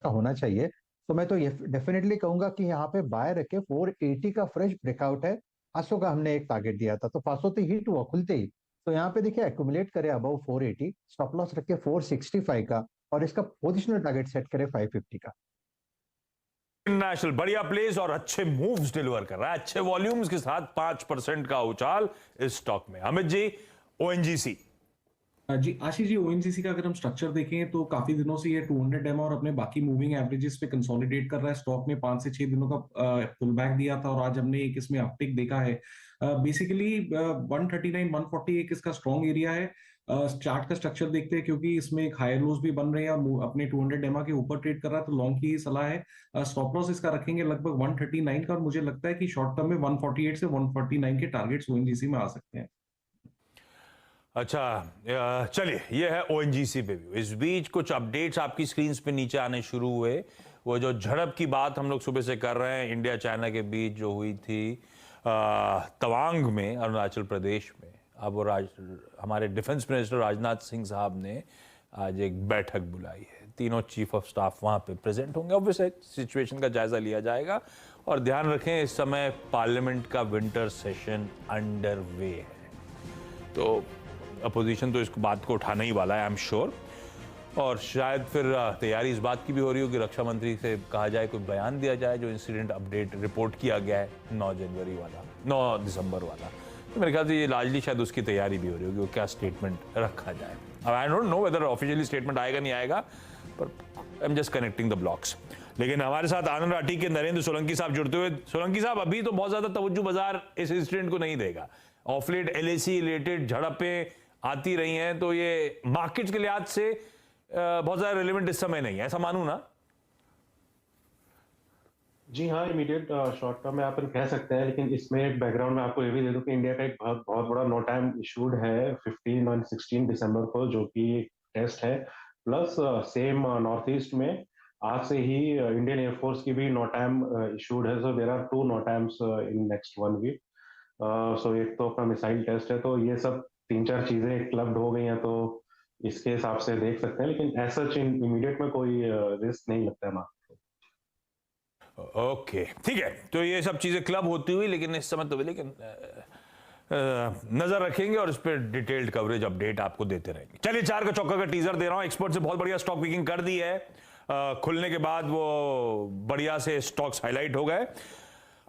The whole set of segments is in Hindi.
का होना चाहिए। तो मैं तो ये डेफिनेटली कहूंगा कि यहाँ पे बाय रखे 480 का फ्रेश ब्रेकआउट है। 500 का हमने एक टारगेट दिया था, तो 500 तो हिट हुआ खुलते ही। तो यहाँ पे देखिए एक्यूमुलेट करे अबव 480, स्टॉप लॉस रखे 465 का, और इसका पोजिशनल टारगेट सेट करे 550 का। इंटरनेशनल बढ़िया प्लेस और अच्छे मूव्स डिलीवर कर रहा है, अच्छे वॉल्यूम्स के साथ 5% का उछाल इस स्टॉक में। अमित जी, ओएनजीसी। जी आशीष जी, ओएनजीसी का अगर हम स्ट्रक्चर देखें तो काफी दिनों से ये 200 एमए और अपने बाकी मूविंग एवरेजेस पे कंसोलिडेट कर रहा है। स्टॉक ने 5 से 6 दिनों का पुल बैक दिया था और आज हमने एक इसमें अपटिक देखा है। बेसिकली 139 140 एक इसका स्ट्रॉन्ग एरिया है। चार्ट का स्ट्रक्चर देखते हैं, क्योंकि इसमें एक हायर लोज भी बन रहे हैं और अपने 200 एमए के ऊपर ट्रेड कर रहा है, तो लॉन्ग की सलाह है। स्टॉप लॉस इसका रखेंगे लगभग 139 का, और मुझे लगता है कि शॉर्ट टर्म में 148 से 149 के टारगेट्स ओएनजीसी में आ सकते हैं। अच्छा, चलिए, ये है ओएनजीसी पे भी। इस बीच कुछ अपडेट्स आपकी स्क्रीन पे नीचे आने शुरू हुए। वो जो झड़प की बात हम लोग सुबह से कर रहे हैं, इंडिया चाइना के बीच जो हुई थी तवांग में, अरुणाचल प्रदेश में, अब वो हमारे डिफेंस मिनिस्टर राजनाथ सिंह साहब ने आज एक बैठक बुलाई है। तीनों चीफ ऑफ स्टाफ वहाँ पे प्रेजेंट होंगे। ऑब्वियसली सिचुएशन का जायजा लिया जाएगा। और ध्यान रखें, इस समय पार्लियामेंट का विंटर सेशन अंडर वे है, तो अपोजिशन तो इस बात को उठाना ही वाला है, आई एम श्योर। और शायद फिर तैयारी इस बात की भी हो रही हो कि रक्षा मंत्री से कहा जाए, कोई बयान दिया जाए जो इंसिडेंट अपडेट रिपोर्ट किया गया है 9 जनवरी वाला, 9 दिसंबर वाला। तो मेरे ख्याल से ये लार्जली शायद उसकी तैयारी भी हो रही होगी, वो क्या स्टेटमेंट रखा जाए। अब I don't know whether officially statement आएगा नहीं आएगा, पर I am just connecting the blocks. लेकिन हमारे साथ आनंद राठी के नरेंद्र सोलंकी साहब जुड़ते हुए। सोलंकी साहब, अभी तो बहुत ज्यादा तवज्जो बाजार इस इंसिडेंट को नहीं देगा। ऑफ लेट एलएसी रिलेटेड झड़पें आती रही हैं, तो ये मार्केट्स के लिहाज से बहुत ज्यादा रिलेवेंट इस समय नहीं है, ऐसा मानूं ना? जी हाँ, इमीडिएट शॉर्ट टर्म में आप कह सकते हैं, लेकिन इसमें एक बैकग्राउंड में आपको ये भी दे दूं कि इंडिया का एक बहुत बहुत बड़ा नो टाइम इशूड है 15 और 16 दिसंबर को, जो कि टेस्ट है। प्लस सेम नॉर्थ ईस्ट में आज से ही इंडियन एयरफोर्स की भी नो टाइम इशूड है। So there are 2 no times in next 1 week. सो एक तो अपना मिसाइल टेस्ट है, तो ये सब 3-4 चीजें क्लब्ड हो गई हैं, तो इसके हिसाब से देख सकते हैं। लेकिन ऐसा इमीडिएट में कोई रिस्क नहीं लगता है मार्केट। ओके, ठीक है, तो ये सब चीजें क्लब होती हुई, लेकिन इस समय तो लेकिन नजर रखेंगे और इस पर डिटेल्ड कवरेज अपडेट आपको देते रहेंगे। चलिए, 4 का चौका का टीजर दे रहा हूं। एक्सपर्ट से बहुत बढ़िया स्टॉक पिकिंग कर दी है। खुलने के बाद वो बढ़िया से स्टॉक्स हाईलाइट हो गए।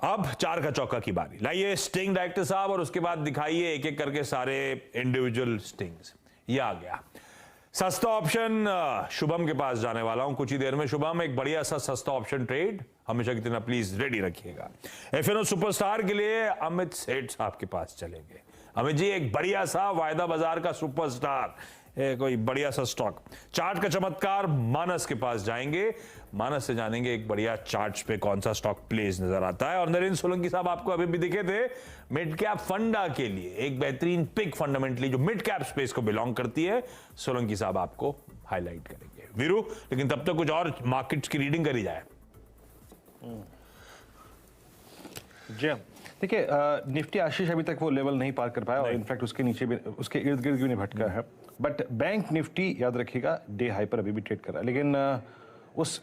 अब 4 का चौका की बारी। लाइए स्टिंग डायरेक्टर साहब, और उसके बाद दिखाइए एक एक करके सारे इंडिविजुअल स्टिंग्स। ये आ गया सस्ता ऑप्शन। शुभम के पास जाने वाला हूं कुछ ही देर में। शुभम, एक बढ़िया सा सस्ता ऑप्शन ट्रेड हमेशा की तरह प्लीज रेडी रखिएगा। एफएनओ सुपरस्टार के लिए अमित सेठ साहब के पास चलेंगे। अमित जी, एक बढ़िया सा वायदा बाजार का सुपरस्टार, कोई बढ़िया सा स्टॉक। चार्ट का चमत्कार मानस के पास जाएंगे। मानस से जानेंगे एक बढ़िया चार्ट्स पे कौन सा स्टॉक प्लेस नजर आता है। और नरेंद्र सोलंकी साहब आपको अभी भी दिखे थे मिड कैप फंडा के लिए एक बेहतरीन पिक, फंडामेंटली जो मिड कैप स्पेस को बिलोंग करती है, सोलंकी साहब आपको हाईलाइट करेंगे। वीरू, लेकिन तब तक कुछ और मार्केट्स की रीडिंग करी जाए। जी देखिए, निफ्टी आशीष अभी तक वो लेवल नहीं पार कर पाया और इनफैक्ट उसके नीचे भी, उसके इर्द गिर्द भी नहीं भटका है। बट बैंक निफ्टी याद रखिएगा डे हाई पर अभी भी ट्रेड कर रहा है, लेकिन उस